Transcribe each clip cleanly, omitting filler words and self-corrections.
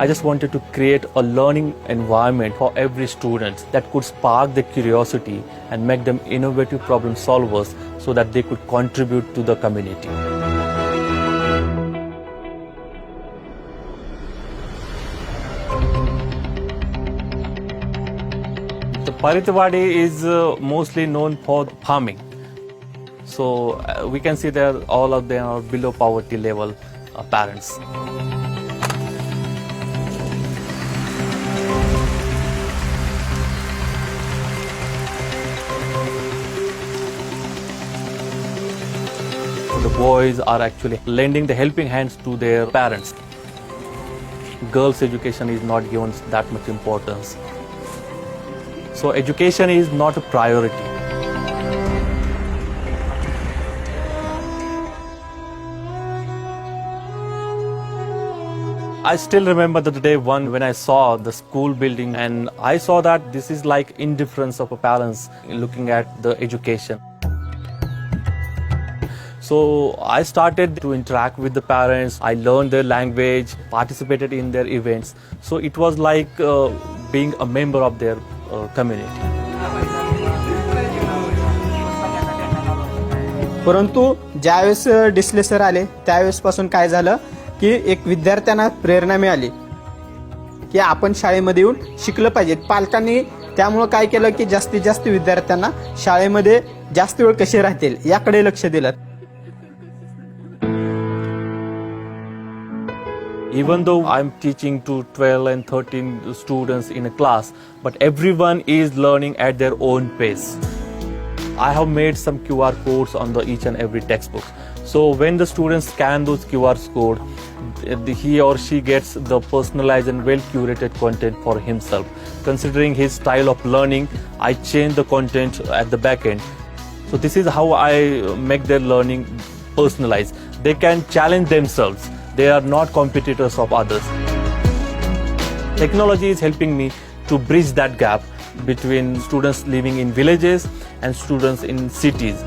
I just wanted to create a learning environment for every student that could spark their curiosity and make them innovative problem solvers so that they could contribute to the community. The Paritwadi is mostly known for farming. So we can see that all of them are below poverty level parents. The boys are actually lending the helping hands to their parents. Girls' education is not given that much importance. So education is not a priority. I still remember the day one when I saw the school building, and I saw that this is like indifference of a parents looking at the education. So I started to interact with the parents. I learned their language, participated in their events. So it was like being a member of their community. परंतु ज्यावेळेस Disale sir आले त्यावेळेसपासून काय झालं की एक विद्यार्थ्यांना प्रेरणा मिळाली की आपण शाळेमध्ये येऊन शिकलं पाहिजे. पालकांनी त्यामुळे काय केलं की जास्तीत जास्त विद्यार्थ्यांना शाळेमध्ये जास्त वेळ कसे राहतील याकडे लक्ष दिलं. Even though I'm teaching to 12 and 13 students in a class, but everyone is learning at their own pace. I have made some QR codes on each and every textbook. So when the students scan those QR codes, he or she gets the personalized and well-curated content for himself. Considering his style of learning, I change the content at the back end. So this is how I make their learning personalized. They can challenge themselves. They are not competitors of others. Technology is helping me to bridge that gap between students living in villages and students in cities.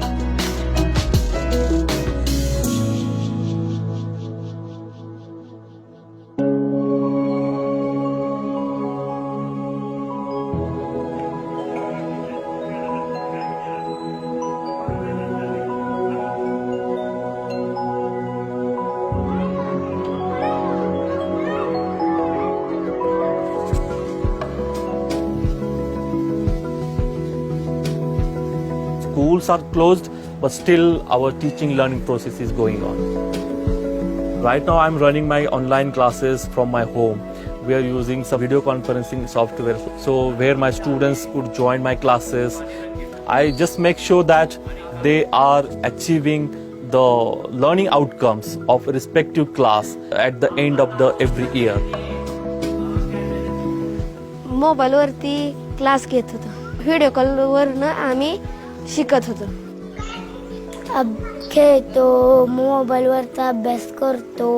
Schools are closed, but still our teaching learning process is going on. Right now I'm running my online classes from my home. We are using some video conferencing software, so where my students could join my classes. I just make sure that they are achieving the learning outcomes of respective class at the end of the every year. Mobile वरती class घेत होतो. Video call वरनं आम्ही शिकत होतो. खेळतो, mobile वरचा अभ्यास करतो,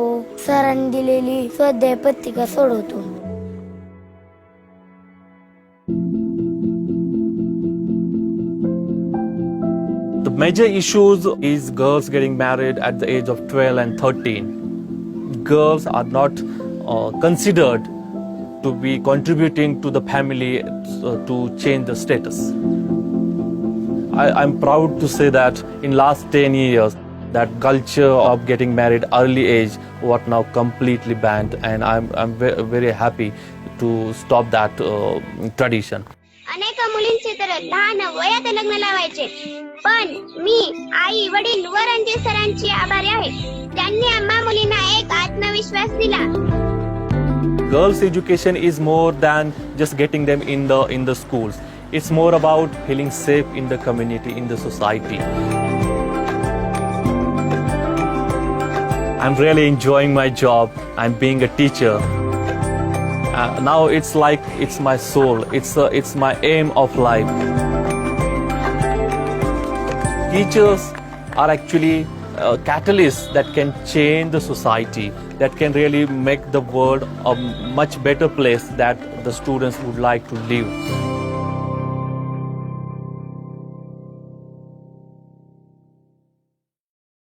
सरांनी दिलेली स्वाध्याय पत्रिका सोडवतो. The major issues is girls getting married at the age of 12 and 13. Girls are not considered to be contributing to the family to change the status. I'm proud to say that in last 10 years, that culture of getting married early age was now completely banned, and I'm very happy to stop that tradition. अनेक मुलींचे तर लहान वयात लग्न लावायचे, पण मी आई वडील व रणजित सरांची आभारी आहे. त्यांनी आम्हा मुलींना एक आत्मविश्वास दिला. Girls' education is more than just getting them in the schools. It's more about feeling safe in the community, in the society. I'm really enjoying my job. I'm being a teacher. Now it's like it's my soul. It's my aim of life. Teachers are actually catalysts that can change the society, that can really make the world a much better place that the students would like to live.